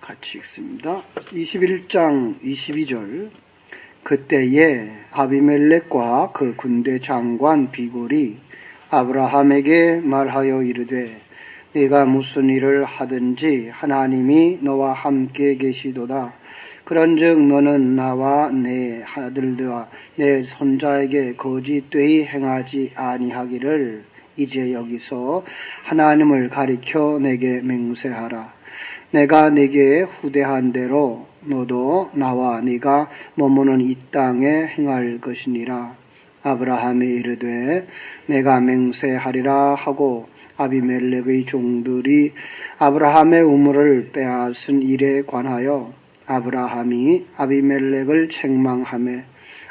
같이 읽습니다. 21장 22절. 그때에 아비멜렉과 그 군대 장관 비골이 아브라함에게 말하여 이르되 네가 무슨 일을 하든지 하나님이 너와 함께 계시도다. 그런즉 너는 나와 내 아들들과 내 손자에게 거짓되이 행하지 아니하기를 이제 여기서 하나님을 가리켜 내게 맹세하라. 내가 네게 후대한 대로 너도 나와 네가 머무는 이 땅에 행할 것이니라. 아브라함이 이르되 내가 맹세하리라 하고 아비멜렉의 종들이 아브라함의 우물을 빼앗은 일에 관하여 아브라함이 아비멜렉을 책망하매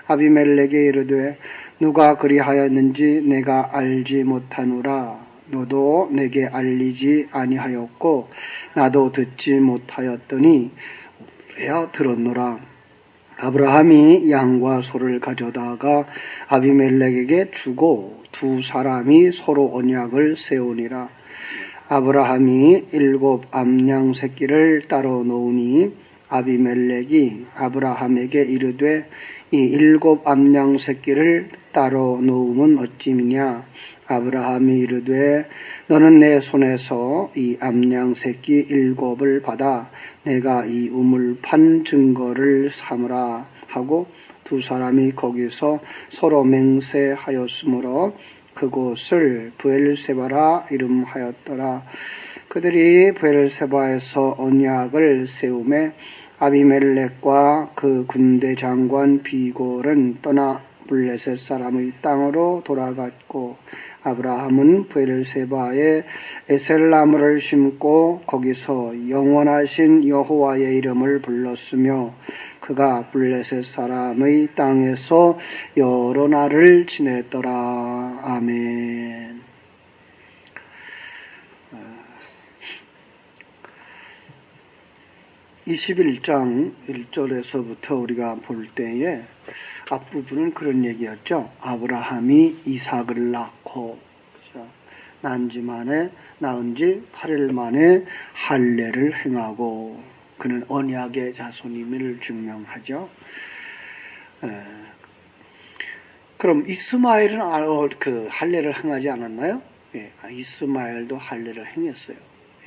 아비멜렉이 이르되 누가 그리하였는지 내가 알지 못하노라. 너도 내게 알리지 아니하였고 나도 듣지 못하였더니 우리야 들었노라. 아브라함이 양과 소를 가져다가 아비멜렉에게 주고 두 사람이 서로 언약을 세우니라. 아브라함이 7 암양 새끼를 따로 놓으니 아비멜렉이 아브라함에게 이르되 이 7 암양 새끼를 따로 놓음은 어찌미냐. 아브라함이 이르되 너는 내 손에서 이 암양 새끼 7을 받아 내가 이 우물 판 증거를 삼으라 하고 두 사람이 거기서 서로 맹세하였으므로 그곳을 브엘세바라 이름하였더라. 그들이 브엘세바에서 언약을 세우매 아비멜렉과 그 군대 장관 비골은 떠나 블레셋 사람의 땅으로 돌아갔고 아브라함은 브엘세바에 에셀나무를 심고 거기서 영원하신 여호와의 이름을 불렀으며 그가 블레셋 사람의 땅에서 여러 날을 지냈더라. 아멘. 21장 1절에서부터 우리가 볼 때에 앞부분은 그런 얘기였죠. 아브라함이 이삭을 낳고 낳은 지 8일 만에 할례를 행하고 그는 언약의 자손임을 증명하죠. 그럼 이스마엘은 그 할례를 행하지 않았나요? 예, 이스마엘도 할례를 행했어요.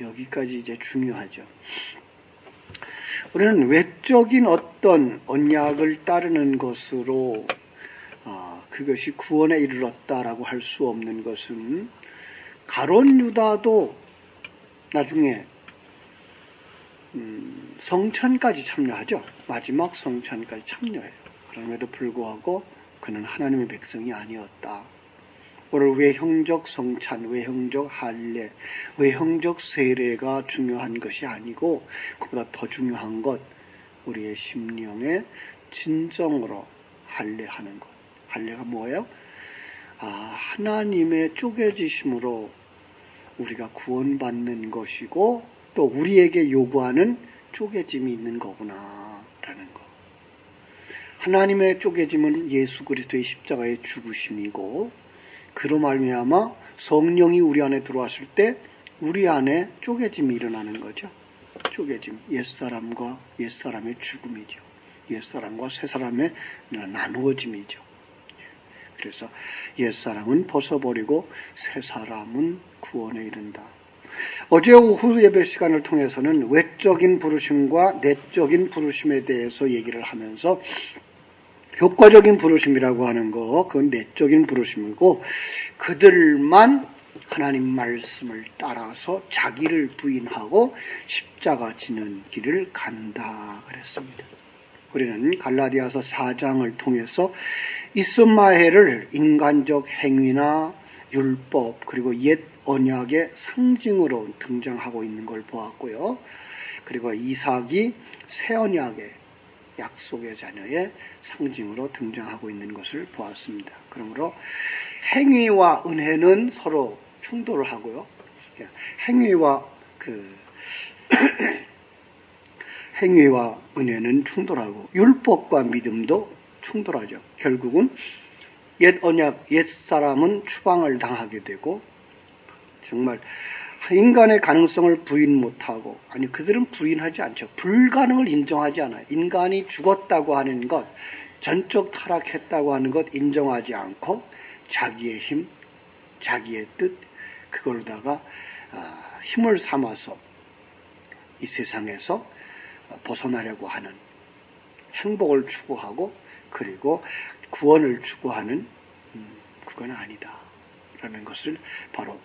여기까지 이제 중요하죠. 우리는 외적인 어떤 언약을 따르는 것으로 그것이 구원에 이르렀다라고 할 수 없는 것은 가룟 유다도 나중에 성찬까지 참여하죠. 마지막 성찬까지 참여해요. 그럼에도 불구하고 그는 하나님의 백성이 아니었다. 오늘 외형적 성찬, 외형적 할례, 외형적 세례가 중요한 것이 아니고 그보다 더 중요한 것, 우리의 심령에 진정으로 할례하는 것. 할례가 뭐예요? 하나님의 쪼개지심으로 우리가 구원받는 것이고 또 우리에게 요구하는 쪼개짐이 있는 거구나 라는 거. 하나님의 쪼개짐은 예수 그리스도의 십자가의 죽으심이고 그로 말미암아 성령이 우리 안에 들어왔을 때 우리 안에 쪼개짐이 일어나는 거죠. 쪼개짐, 옛사람과 옛사람의 죽음이죠. 옛사람과 새사람의 나누어짐이죠. 그래서 옛사람은 벗어버리고 새사람은 구원에 이른다. 어제 오후 예배 시간을 통해서는 외적인 부르심과 내적인 부르심에 대해서 얘기를 하면서 효과적인 부르심이라고 하는 거, 그건 내적인 부르심이고 그들만 하나님 말씀을 따라서 자기를 부인하고 십자가 지는 길을 간다 그랬습니다. 우리는 갈라디아서 4장을 통해서 이스마엘을 인간적 행위나 율법 그리고 옛 언약의 상징으로 등장하고 있는 걸 보았고요. 그리고 이삭이 새 언약의 약속의 자녀의 상징으로 등장하고 있는 것을 보았습니다. 그러므로 행위와 은혜는 서로 충돌을 하고요. 행위와 행위와 은혜는 충돌하고 율법과 믿음도 충돌하죠. 결국은 옛 언약, 옛 사람은 추방을 당하게 되고 정말 인간의 가능성을 부인 못하고, 아니 그들은 부인하지 않죠. 불가능을 인정하지 않아요. 인간이 죽었다고 하는 것, 전적 타락했다고 하는 것 인정하지 않고 자기의 힘, 자기의 뜻, 그걸로다가 힘을 삼아서 이 세상에서 벗어나려고 하는, 행복을 추구하고 그리고 구원을 추구하는, 그건 아니다 라는 것을 바로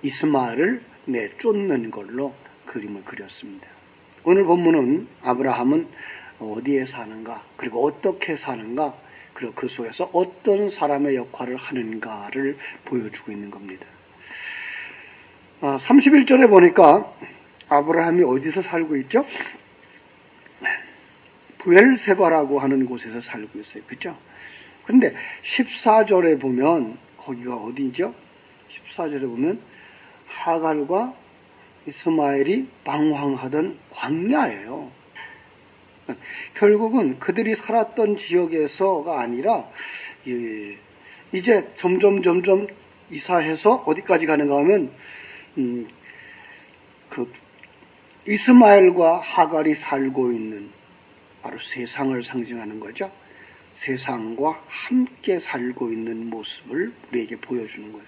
이스마엘을 내쫓는 걸로 그림을 그렸습니다. 오늘 본문은 아브라함은 어디에 사는가, 그리고 어떻게 사는가, 그리고 그 속에서 어떤 사람의 역할을 하는가를 보여주고 있는 겁니다. 31절에 보니까 아브라함이 어디서 살고 있죠? 부엘세바라고 하는 곳에서 살고 있어요. 그렇죠? 그런데 14절에 보면 거기가 어디죠? 14절에 보면 하갈과 이스마엘이 방황하던 광야예요. 결국은 그들이 살았던 지역에서가 아니라 이제 점점 이사해서 어디까지 가는가 하면 그 이스마엘과 하갈이 살고 있는 바로 세상을 상징하는 거죠. 세상과 함께 살고 있는 모습을 우리에게 보여주는 거예요.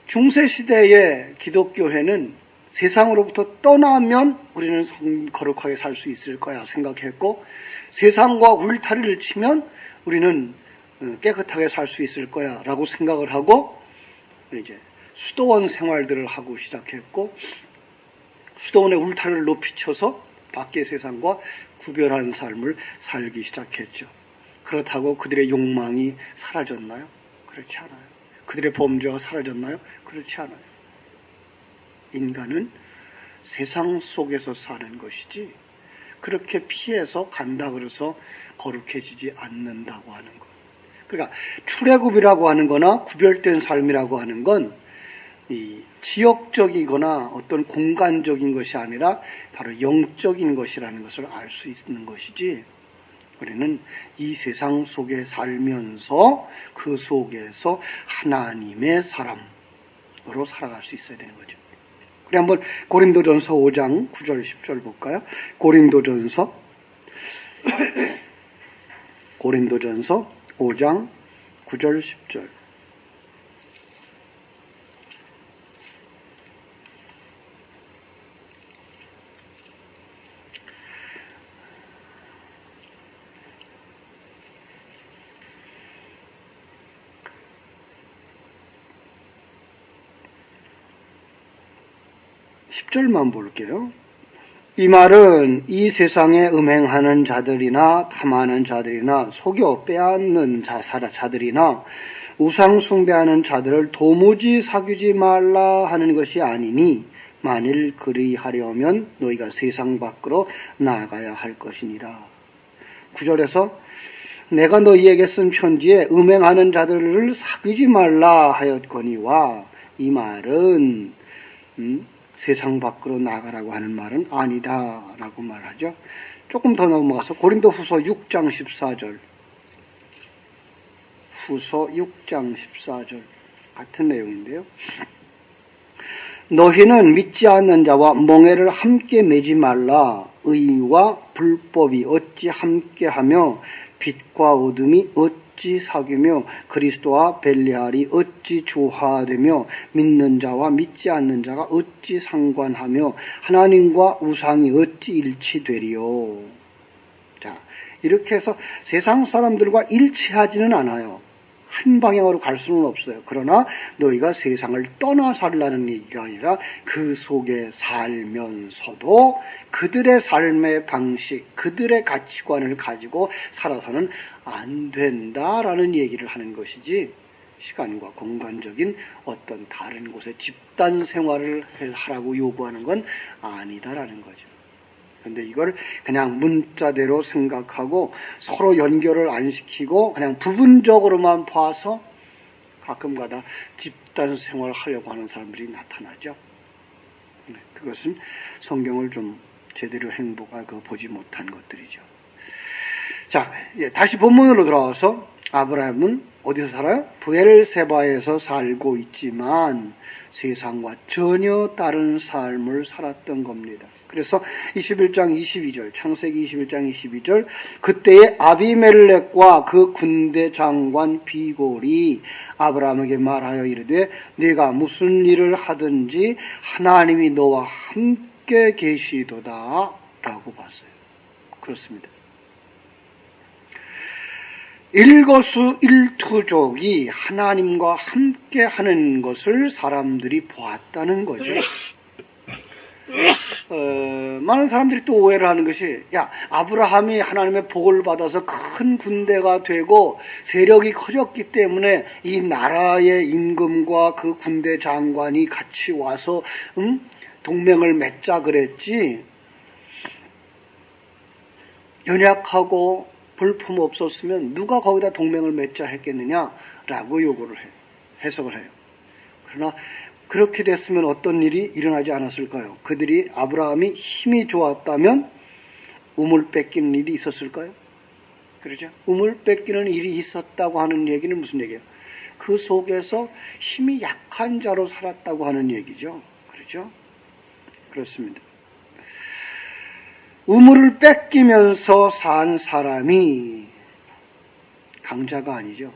중세시대의 기독교회는 세상으로부터 떠나면 우리는 거룩하게 살 수 있을 거야 생각했고, 세상과 울타리를 치면 우리는 깨끗하게 살 수 있을 거야 라고 생각을 하고, 이제 수도원 생활들을 하고 시작했고, 수도원의 울타리를 높이 쳐서 밖의 세상과 구별한 삶을 살기 시작했죠. 그렇다고 그들의 욕망이 사라졌나요? 그렇지 않아요. 그들의 범죄가 사라졌나요? 그렇지 않아요. 인간은 세상 속에서 사는 것이지 그렇게 피해서 간다 그래서 거룩해지지 않는다고 하는 것. 그러니까 출애굽이라고 하는 거나 구별된 삶이라고 하는 건 이 지역적이거나 어떤 공간적인 것이 아니라 바로 영적인 것이라는 것을 알 수 있는 것이지, 우리는 이 세상 속에 살면서 그 속에서 하나님의 사람으로 살아갈 수 있어야 되는 거죠. 우리 한번 고린도전서 5장 9절 10절 볼까요? 고린도전서 5장 9절 10절. 절만 볼게요. 이 말은 이 세상에 음행하는 자들이나 탐하는 자들이나 속여 빼앗는 자들이나 우상 숭배하는 자들을 도무지 사귀지 말라 하는 것이 아니니, 만일 그리하려면 너희가 세상 밖으로 나가야 할 것이니라. 9절에서 내가 너희에게 쓴 편지에 음행하는 자들을 사귀지 말라 하였거니와, 이 말은 세상 밖으로 나가라고 하는 말은 아니다 라고 말하죠. 조금 더 넘어가서 고린도 후서 6장 14절, 후서 6장 14절 같은 내용인데요. 너희는 믿지 않는 자와 멍에를 함께 매지 말라. 의와 불법이 어찌 함께하며 빛과 어둠이 어찌 사귀며 그리스도와 벨리알이 어찌 조화되며 믿는 자와 믿지 않는 자가 어찌 상관하며 하나님과 우상이 어찌 일치되리요. 자, 이렇게 해서 세상 사람들과 일치하지는 않아요. 한 방향으로 갈 수는 없어요. 그러나 너희가 세상을 떠나 살라는 얘기가 아니라 그 속에 살면서도 그들의 삶의 방식, 그들의 가치관을 가지고 살아서는 안 된다라는 얘기를 하는 것이지, 시간과 공간적인 어떤 다른 곳에 집단 생활을 하라고 요구하는 건 아니다라는 거죠. 근데 이걸 그냥 문자대로 생각하고 서로 연결을 안 시키고 그냥 부분적으로만 봐서 가끔가다 집단 생활을 하려고 하는 사람들이 나타나죠. 그것은 성경을 좀 제대로 보지 못한 것들이죠. 자, 다시 본문으로 돌아와서 아브라함은 어디서 살아요? 브엘세바에서 살고 있지만 세상과 전혀 다른 삶을 살았던 겁니다. 그래서 21장 22절, 창세기 21장 22절, 그때의 아비멜렉과 그 군대 장관 비골이 아브라함에게 말하여 이르되 네가 무슨 일을 하든지 하나님이 너와 함께 계시도다 라고 봤어요. 그렇습니다. 일거수일투족이 하나님과 함께 하는 것을 사람들이 보았다는 거죠. 많은 사람들이 또 오해를 하는 것이, 야, 아브라함이 하나님의 복을 받아서 큰 군대가 되고 세력이 커졌기 때문에 이 나라의 임금과 그 군대 장관이 같이 와서 동맹을 맺자 그랬지, 연약하고 볼품 없었으면 누가 거기다 동맹을 맺자 했겠느냐라고 요구를 해요. 해석을 해요. 그러나 그렇게 됐으면 어떤 일이 일어나지 않았을까요? 그들이 아브라함이 힘이 좋았다면 우물 뺏기는 일이 있었을까요? 그렇죠? 우물 뺏기는 일이 있었다고 하는 얘기는 무슨 얘기예요? 그 속에서 힘이 약한 자로 살았다고 하는 얘기죠. 그렇죠? 그렇습니다. 우물을 뺏기면서 산 사람이 강자가 아니죠.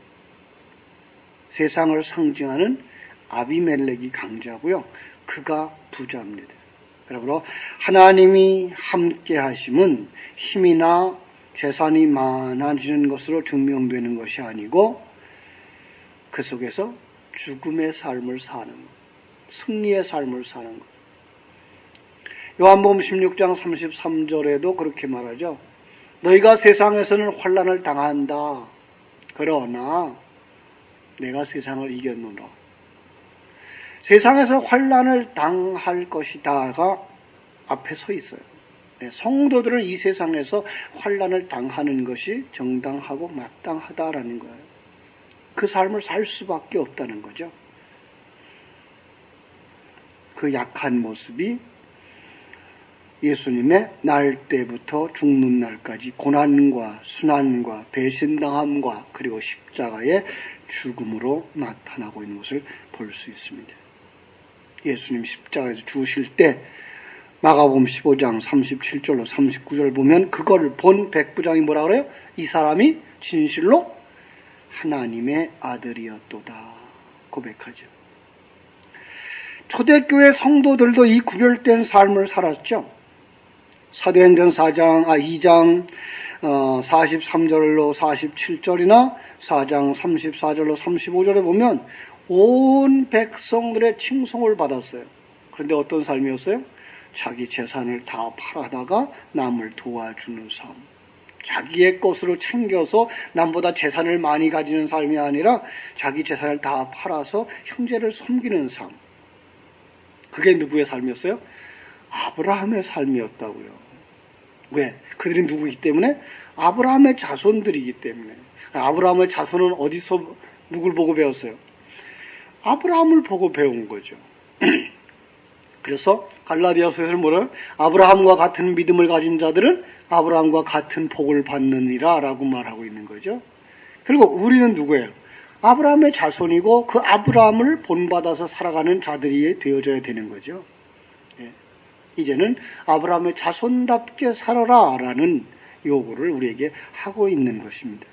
세상을 상징하는 아비멜렉이 강자고요. 그가 부자입니다. 그러므로 하나님이 함께 하심은 힘이나 재산이 많아지는 것으로 증명되는 것이 아니고 그 속에서 죽음의 삶을 사는 것, 승리의 삶을 사는 것. 요한복음 16장 33절에도 그렇게 말하죠. 너희가 세상에서는 환난을 당한다. 그러나 내가 세상을 이겼노라. 세상에서 환난을 당할 것이다가 앞에 서 있어요. 성도들은 이 세상에서 환난을 당하는 것이 정당하고 마땅하다라는 거예요. 그 삶을 살 수밖에 없다는 거죠. 그 약한 모습이 예수님의 날 때부터 죽는 날까지 고난과 순환과 배신당함과 그리고 십자가의 죽음으로 나타나고 있는 것을 볼 수 있습니다. 예수님 십자가에서 죽으실 때 마가복음 15장 37절로 39절 보면 그거를 본 백부장이 뭐라 그래요? 이 사람이 진실로 하나님의 아들이었도다 고백하죠. 초대교회 성도들도 이 구별된 삶을 살았죠. 사도행전 2장 43절로 47절이나 4장 34절로 35절에 보면 온 백성들의 칭송을 받았어요. 그런데 어떤 삶이었어요? 자기 재산을 다 팔아다가 남을 도와주는 삶. 자기의 것으로 챙겨서 남보다 재산을 많이 가지는 삶이 아니라 자기 재산을 다 팔아서 형제를 섬기는 삶. 그게 누구의 삶이었어요? 아브라함의 삶이었다고요. 왜? 그들이 누구이기 때문에? 아브라함의 자손들이기 때문에. 아브라함의 자손은 어디서 누굴 보고 배웠어요? 아브라함을 보고 배운 거죠. 그래서 갈라디아서에서는 뭐래요? 아브라함과 같은 믿음을 가진 자들은 아브라함과 같은 복을 받느니라 라고 말하고 있는 거죠. 그리고 우리는 누구예요? 아브라함의 자손이고 그 아브라함을 본받아서 살아가는 자들이 되어져야 되는 거죠. 이제는 아브라함의 자손답게 살아라 라는 요구를 우리에게 하고 있는 것입니다.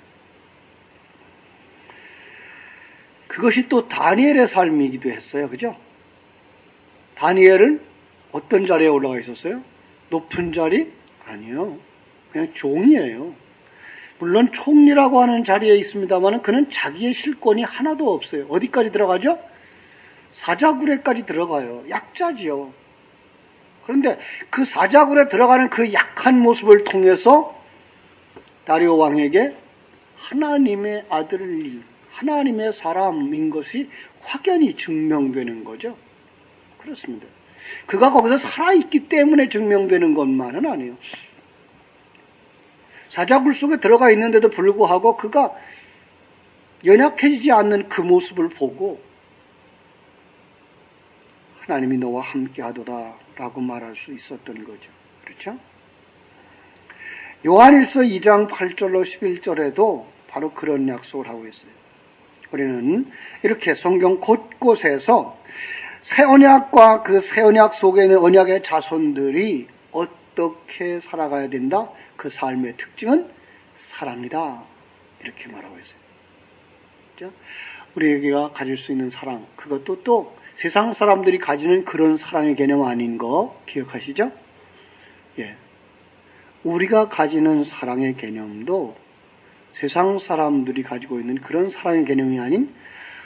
그것이 또 다니엘의 삶이기도 했어요. 그죠? 다니엘은 어떤 자리에 올라가 있었어요? 높은 자리? 아니요. 그냥 종이에요. 물론 총리라고 하는 자리에 있습니다만 그는 자기의 실권이 하나도 없어요. 어디까지 들어가죠? 사자굴에까지 들어가요. 약자지요. 그런데 그 사자굴에 들어가는 그 약한 모습을 통해서 다리오 왕에게 하나님의 아들을, 하나님의 사람인 것이 확연히 증명되는 거죠. 그렇습니다. 그가 거기서 살아있기 때문에 증명되는 것만은 아니에요. 사자굴 속에 들어가 있는데도 불구하고 그가 연약해지지 않는 그 모습을 보고 하나님이 너와 함께 하도다 라고 말할 수 있었던 거죠. 그렇죠? 요한일서 2장 8절로 11절에도 바로 그런 약속을 하고 있어요. 우리는 이렇게 성경 곳곳에서 새 언약과 그 새 언약 속에 있는 언약의 자손들이 어떻게 살아가야 된다? 그 삶의 특징은 사랑이다. 이렇게 말하고 있어요. 그렇죠? 우리에게가 가질 수 있는 사랑, 그것도 또 세상 사람들이 가지는 그런 사랑의 개념 아닌 거 기억하시죠? 예. 우리가 가지는 사랑의 개념도 세상 사람들이 가지고 있는 그런 사랑의 개념이 아닌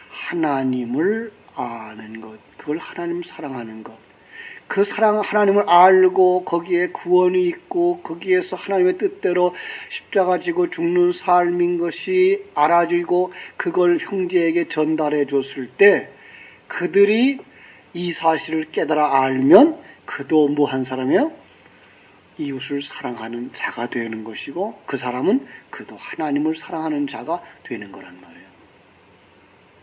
하나님을 아는 것, 그걸 하나님 사랑하는 것, 그 사랑 하나님을 알고 거기에 구원이 있고 거기에서 하나님의 뜻대로 십자가 지고 죽는 삶인 것이 알아지고 그걸 형제에게 전달해 줬을 때 그들이 이 사실을 깨달아 알면 그도 뭐 한 사람이에요? 이웃을 사랑하는 자가 되는 것이고 그 사람은 그도 하나님을 사랑하는 자가 되는 거란 말이에요.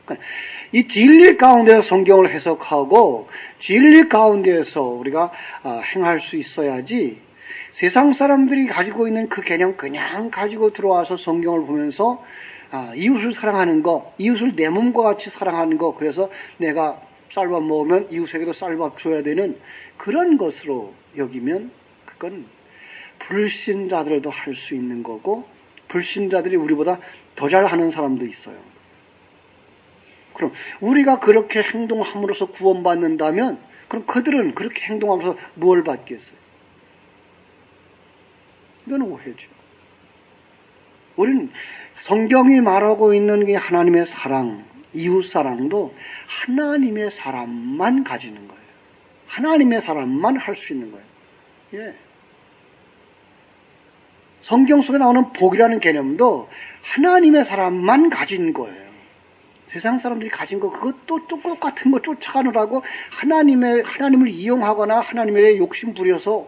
그러니까 이 진리 가운데서 성경을 해석하고 진리 가운데서 우리가 행할 수 있어야지 세상 사람들이 가지고 있는 그 개념 그냥 가지고 들어와서 성경을 보면서 이웃을 사랑하는 거, 이웃을 내 몸과 같이 사랑하는 거, 그래서 내가 쌀밥 먹으면 이웃에게도 쌀밥 줘야 되는 그런 것으로 여기면 그건 불신자들도 할 수 있는 거고 불신자들이 우리보다 더 잘하는 사람도 있어요. 그럼 우리가 그렇게 행동함으로써 구원받는다면 그럼 그들은 그렇게 행동하면서 뭘 받겠어요? 이건 오해죠. 우리는 성경이 말하고 있는 게 하나님의 사랑, 이웃사랑도 하나님의 사람만 가지는 거예요. 하나님의 사람만 할 수 있는 거예요. 예. 성경 속에 나오는 복이라는 개념도 하나님의 사람만 가진 거예요. 세상 사람들이 가진 거 그것도 똑같은 거 쫓아가느라고 하나님을 이용하거나 하나님의 욕심 부려서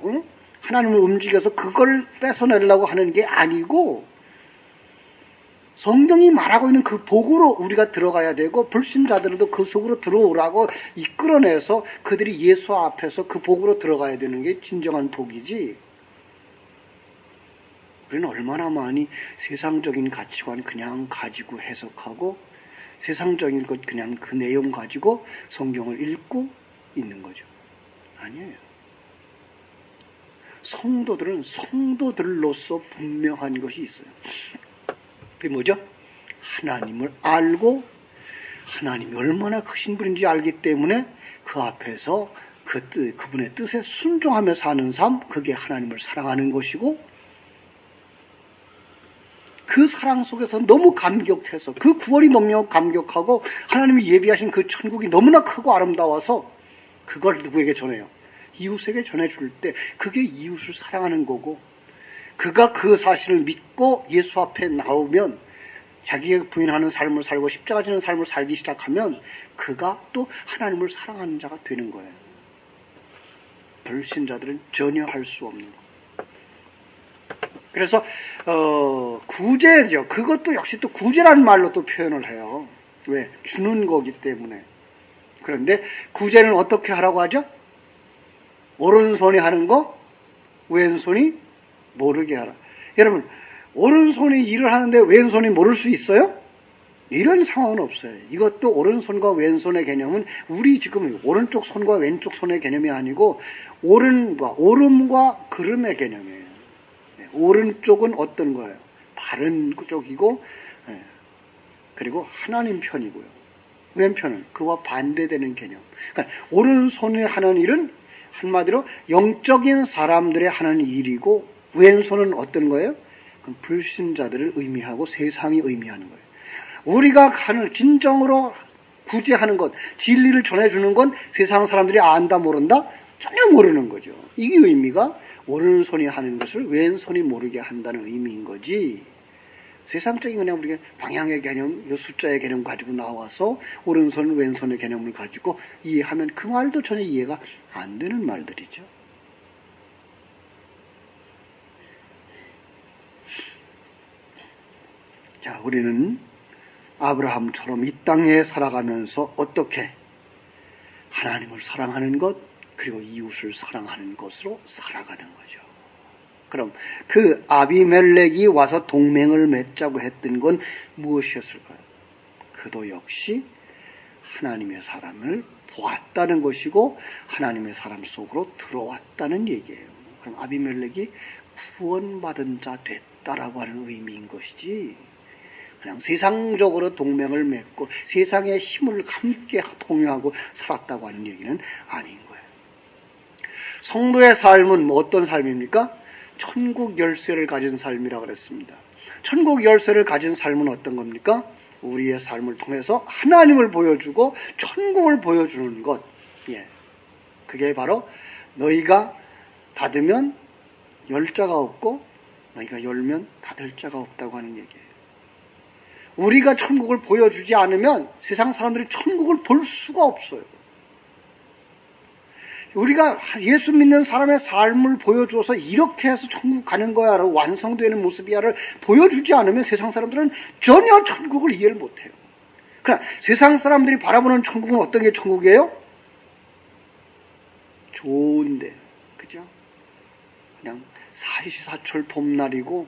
하나님을 움직여서 그걸 뺏어내려고 하는 게 아니고 성경이 말하고 있는 그 복으로 우리가 들어가야 되고 불신자들도 그 속으로 들어오라고 이끌어내서 그들이 예수 앞에서 그 복으로 들어가야 되는 게 진정한 복이지. 우리는 얼마나 많이 세상적인 가치관 그냥 가지고 해석하고 세상적인 것 그냥 그 내용 가지고 성경을 읽고 있는 거죠. 아니에요. 성도들은 성도들로서 분명한 것이 있어요. 그게 뭐죠? 하나님을 알고 하나님이 얼마나 크신 분인지 알기 때문에 그 앞에서 그분의 뜻에 순종하며 사는 삶, 그게 하나님을 사랑하는 것이고 그 사랑 속에서 너무 감격해서 그 구원이 너무 감격하고 하나님이 예비하신 그 천국이 너무나 크고 아름다워서 그걸 누구에게 전해요? 이웃에게 전해줄 때 그게 이웃을 사랑하는 거고 그가 그 사실을 믿고 예수 앞에 나오면 자기가 부인하는 삶을 살고 십자가 지는 삶을 살기 시작하면 그가 또 하나님을 사랑하는 자가 되는 거예요. 불신자들은 전혀 할 수 없는 거예요. 그래서 구제죠. 그것도 역시 또 구제라는 말로 또 표현을 해요. 왜? 주는 거기 때문에. 그런데 구제는 어떻게 하라고 하죠? 오른손이 하는 거 왼손이 모르게 하라. 여러분 오른손이 일을 하는데 왼손이 모를 수 있어요? 이런 상황은 없어요. 이것도 오른손과 왼손의 개념은 우리 지금 오른쪽 손과 왼쪽 손의 개념이 아니고 오름과 그름의 개념이에요. 오른쪽은 어떤 거예요? 바른 쪽이고 그리고 하나님 편이고요. 왼편은 그와 반대되는 개념. 그러니까 오른손이 하는 일은 한마디로 영적인 사람들의 하는 일이고 왼손은 어떤 거예요? 불신자들을 의미하고 세상이 의미하는 거예요. 우리가 하는 진정으로 구제하는 것, 진리를 전해주는 건 세상 사람들이 안다 모른다? 전혀 모르는 거죠. 이게 의미가 오른손이 하는 것을 왼손이 모르게 한다는 의미인 거지. 세상적인 그냥 우리가 방향의 개념, 숫자의 개념 가지고 나와서 오른손, 왼손의 개념을 가지고 이해하면 그 말도 전혀 이해가 안 되는 말들이죠. 자, 우리는 아브라함처럼 이 땅에 살아가면서 어떻게 하나님을 사랑하는 것, 그리고 이웃을 사랑하는 것으로 살아가는 거죠. 그럼 그 아비멜렉이 와서 동맹을 맺자고 했던 건 무엇이었을까요? 그도 역시 하나님의 사람을 보았다는 것이고 하나님의 사람 속으로 들어왔다는 얘기예요. 그럼 아비멜렉이 구원받은 자 됐다라고 하는 의미인 것이지, 그냥 세상적으로 동맹을 맺고 세상의 힘을 함께 통용하고 살았다고 하는 얘기는 아닌 거예요. 성도의 삶은 뭐 어떤 삶입니까? 천국 열쇠를 가진 삶이라고 그랬습니다. 천국 열쇠를 가진 삶은 어떤 겁니까? 우리의 삶을 통해서 하나님을 보여주고 천국을 보여주는 것. 예. 그게 바로 너희가 닫으면 열 자가 없고 너희가 열면 닫을 자가 없다고 하는 얘기예요. 우리가 천국을 보여주지 않으면 세상 사람들이 천국을 볼 수가 없어요. 우리가 예수 믿는 사람의 삶을 보여주어서 이렇게 해서 천국 가는 거야 라고 완성되는 모습이야를 보여주지 않으면 세상 사람들은 전혀 천국을 이해를 못해요. 그러나 세상 사람들이 바라보는 천국은 어떤 게 천국이에요? 좋은데, 그죠? 그냥 사시사철 봄날이고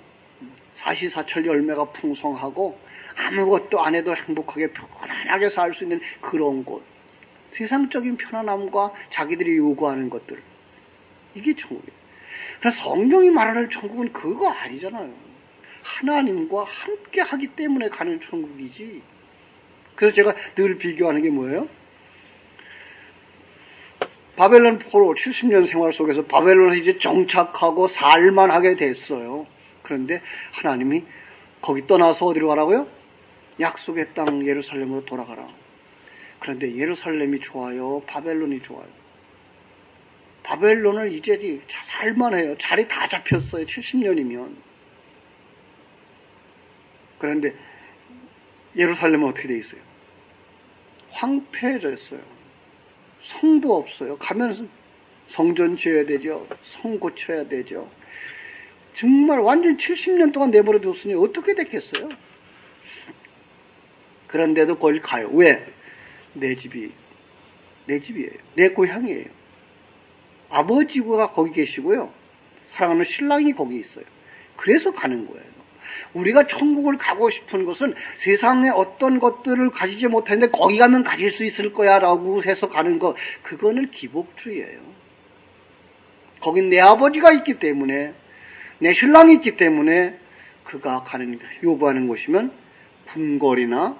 사시사철 열매가 풍성하고 아무것도 안 해도 행복하게 편안하게 살 수 있는 그런 곳. 세상적인 편안함과 자기들이 요구하는 것들, 이게 천국이에요. 그래서 성경이 말하는 천국은 그거 아니잖아요. 하나님과 함께 하기 때문에 가는 천국이지. 그래서 제가 늘 비교하는 게 뭐예요? 바벨론 포로 70년 생활 속에서 바벨론에 이제 정착하고 살만하게 됐어요. 그런데 하나님이 거기 떠나서 어디로 가라고요? 약속의 땅 예루살렘으로 돌아가라. 그런데 예루살렘이 좋아요? 바벨론이 좋아요? 바벨론을 이제 살만해요. 자리 다 잡혔어요. 70년이면. 그런데 예루살렘은 어떻게 돼 있어요? 황폐해졌어요. 성도 없어요. 가면 성전 지어야 되죠. 성 고쳐야 되죠. 정말 완전 70년 동안 내버려 뒀으니 어떻게 됐겠어요? 그런데도 거길 가요. 왜? 내 집이에요. 내 고향이에요. 아버지가 거기 계시고요. 사랑하는 신랑이 거기 있어요. 그래서 가는 거예요. 우리가 천국을 가고 싶은 것은 세상에 어떤 것들을 가지지 못했는데 거기 가면 가질 수 있을 거야 라고 해서 가는 것, 그거는 기복주의예요. 거긴 내 아버지가 있기 때문에, 내 신랑이 있기 때문에 그가 요구하는 곳이면 궁궐이나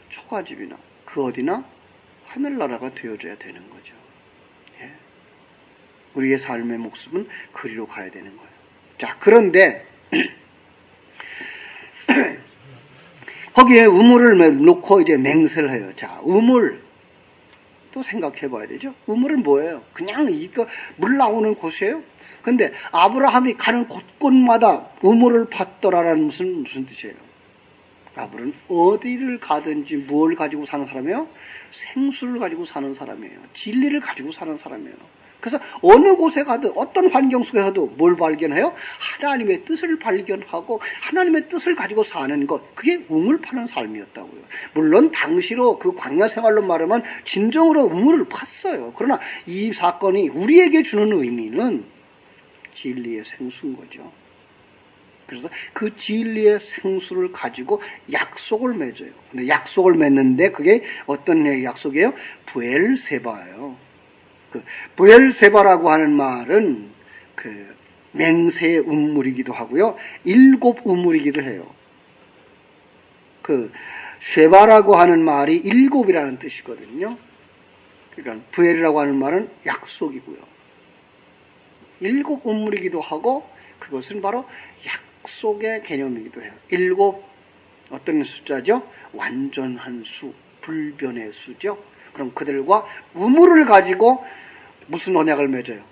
초가집이나 그 어디나 하늘나라가 되어줘야 되는 거죠. 예. 우리의 삶의 목숨은 그리로 가야 되는 거예요. 자, 그런데 거기에 우물을 놓고 이제 맹세를 해요. 자, 우물 또 생각해 봐야 되죠. 우물은 뭐예요? 그냥 이거 물 나오는 곳이에요. 근데 아브라함이 가는 곳곳마다 우물을 팠더라라는 무슨 뜻이에요? 아브라함은 어디를 가든지 뭘 가지고 사는 사람이에요? 생수를 가지고 사는 사람이에요. 진리를 가지고 사는 사람이에요. 그래서 어느 곳에 가든 어떤 환경 속에서도 뭘 발견해요? 하나님의 뜻을 발견하고 하나님의 뜻을 가지고 사는 것, 그게 우물 파는 삶이었다고요. 물론 당시로 그 광야 생활로 말하면 진정으로 우물을 팠어요. 그러나 이 사건이 우리에게 주는 의미는 진리의 생수인 거죠. 그래서 그 진리의 생수를 가지고 약속을 맺어요. 근데 약속을 맺는데 그게 어떤 약속이에요? 부엘세바예요. 그 부엘세바라고 하는 말은 그 맹세의 우물이기도 하고요. 7 우물이기도 해요. 그 쉐바라고 하는 말이 7이라는 뜻이거든요. 그러니까 부엘이라고 하는 말은 약속이고요. 7 우물이기도 하고 그것은 바로 약속의 개념이기도 해요. 7 어떤 숫자죠? 완전한 수, 불변의 수죠. 그럼 그들과 우물을 가지고 무슨 언약을 맺어요?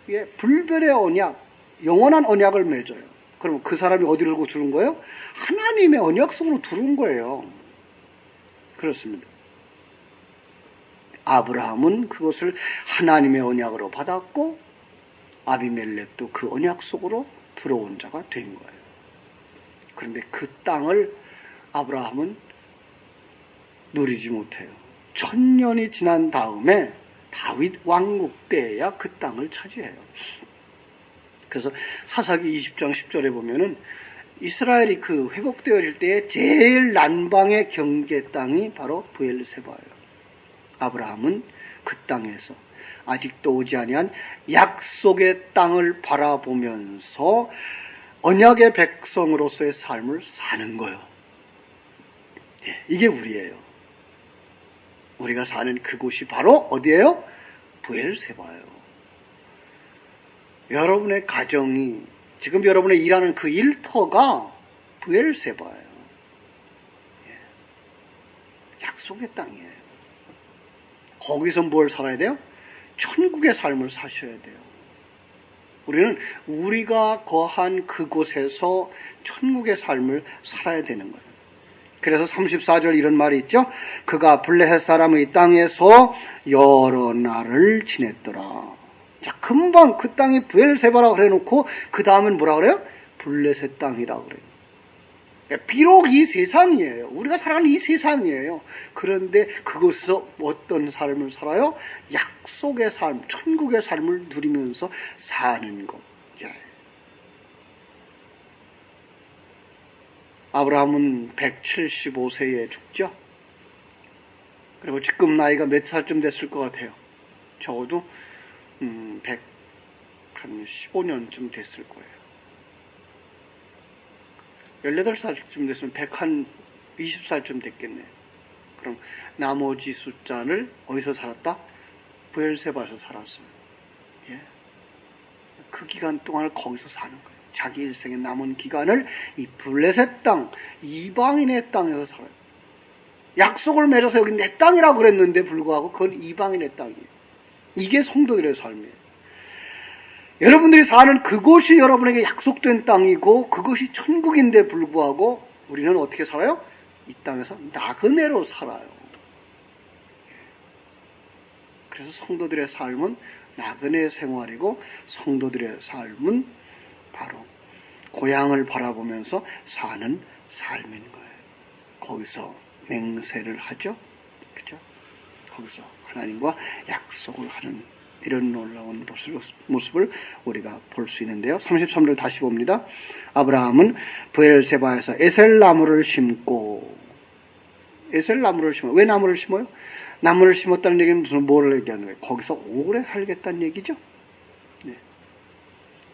예, 불변의 언약, 영원한 언약을 맺어요. 그럼 그 사람이 어디로 들어온 거예요? 하나님의 언약 속으로 들어온 거예요. 그렇습니다. 아브라함은 그것을 하나님의 언약으로 받았고 아비멜렉도 그 언약 속으로 들어온 자가 된 거예요. 그런데 그 땅을 아브라함은 누리지 못해요. 1000년이 지난 다음에 다윗 왕국 때에야 그 땅을 차지해요. 그래서 사사기 20장 10절에 보면은 이스라엘이 그 회복되어질 때 제일 남방의 경계 땅이 바로 브엘세바예요. 아브라함은 그 땅에서 아직도 오지 아니한 약속의 땅을 바라보면서 언약의 백성으로서의 삶을 사는 거예요. 이게 우리예요. 우리가 사는 그곳이 바로 어디예요? 브엘세바예요. 여러분의 가정이, 지금 여러분의 일하는 그 일터가 브엘세바예요. 약속의 땅이에요. 거기서 뭘 살아야 돼요? 천국의 삶을 사셔야 돼요. 우리는 우리가 거한 그곳에서 천국의 삶을 살아야 되는 거예요. 그래서 34절 이런 말이 있죠. 그가 블레셋 사람의 땅에서 여러 날을 지냈더라. 자, 금방 그 땅이 브엘세바라고 그래놓고 그 다음엔 뭐라 그래요? 블레셋 땅이라고 그래요. 비록 이 세상이에요. 우리가 살아가는 이 세상이에요. 그런데 그곳에서 어떤 삶을 살아요? 약속의 삶, 천국의 삶을 누리면서 사는 것. 아브라함은 175세에 죽죠. 그리고 지금 나이가 몇 살쯤 됐을 것 같아요. 적어도 115년쯤 됐을 거예요. 18살쯤 됐으면 120살쯤 됐겠네. 그럼 나머지 숫자를 어디서 살았다? 브엘세바에서 살았어요. 그 기간 동안을 거기서 사는 거예요. 자기 일생의 남은 기간을 이 블레셋 땅, 이방인의 땅에서 살아요. 약속을 맺어서 여기 내 땅이라고 그랬는데 불구하고 그건 이방인의 땅이에요. 이게 성도들의 삶이에요. 여러분들이 사는 그곳이 여러분에게 약속된 땅이고 그것이 천국인데 불구하고 우리는 어떻게 살아요? 이 땅에서 나그네로 살아요. 그래서 성도들의 삶은 나그네 생활이고 성도들의 삶은 바로 고향을 바라보면서 사는 삶인 거예요. 거기서 맹세를 하죠. 그죠? 거기서 하나님과 약속을 하는 이런 놀라운 모습을 우리가 볼 수 있는데요. 33절 다시 봅니다. 아브라함은 브엘세바에서 에셀나무를 심고, 에셀나무를 심어요. 왜 나무를 심어요? 나무를 심었다는 얘기는 무슨 뭐를 얘기하는 거예요? 거기서 오래 살겠다는 얘기죠.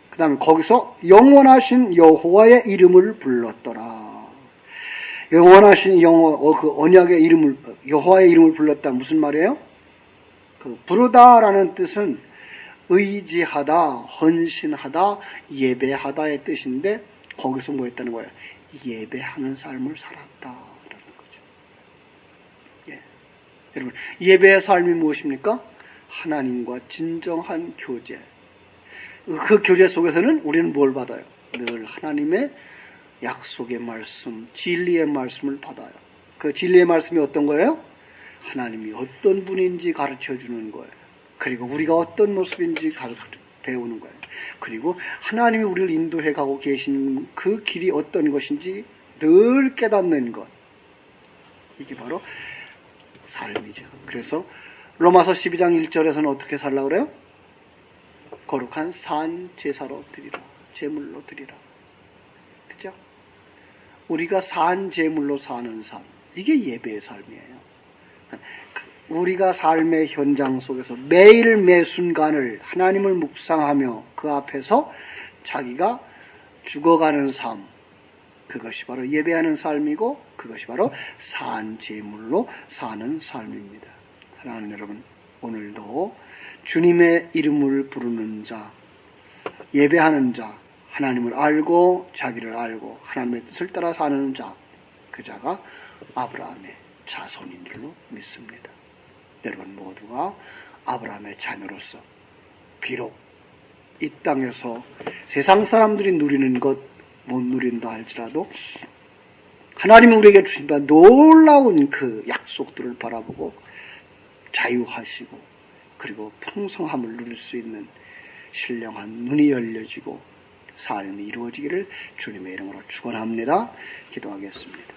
그 다음에 거기서 영원하신 여호와의 이름을 불렀더라. 영원하신 그 언약의 이름을, 여호와의 이름을 불렀다. 무슨 말이에요? 그 부르다라는 뜻은 의지하다, 헌신하다, 예배하다의 뜻인데 거기서 뭐 했다는 거예요? 예배하는 삶을 살았다라는 거죠. 여러분, 예배의 삶이 무엇입니까? 하나님과 진정한 교제. 그 교제 속에서는 우리는 뭘 받아요? 늘 하나님의 약속의 말씀, 진리의 말씀을 받아요. 그 진리의 말씀이 어떤 거예요? 하나님이 어떤 분인지 가르쳐주는 거예요. 그리고 우리가 어떤 모습인지 배우는 거예요. 그리고 하나님이 우리를 인도해 가고 계신 그 길이 어떤 것인지 늘 깨닫는 것. 이게 바로 삶이죠. 그래서 로마서 12장 1절에서는 어떻게 살라고 그래요? 거룩한 산 제사로 드리라. 제물로 드리라. 그죠? 우리가 산 제물로 사는 삶. 이게 예배의 삶이에요. 우리가 삶의 현장 속에서 매일 매 순간을 하나님을 묵상하며 그 앞에서 자기가 죽어가는 삶. 그것이 바로 예배하는 삶이고 그것이 바로 산 제물로 사는 삶입니다. 사랑하는 여러분, 오늘도 주님의 이름을 부르는 자, 예배하는 자, 하나님을 알고 자기를 알고 하나님의 뜻을 따라 사는 자, 그 자가 아브라함의 자손인 줄로 믿습니다. 여러분 모두가 아브라함의 자녀로서 비록 이 땅에서 세상 사람들이 누리는 것 못 누린다 할지라도 하나님이 우리에게 주신 놀라운 그 약속들을 바라보고 자유하시고 그리고 풍성함을 누릴 수 있는 신령한 눈이 열려지고 삶이 이루어지기를 주님의 이름으로 축원합니다. 기도하겠습니다.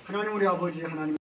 하나님 우리 아버지 하나님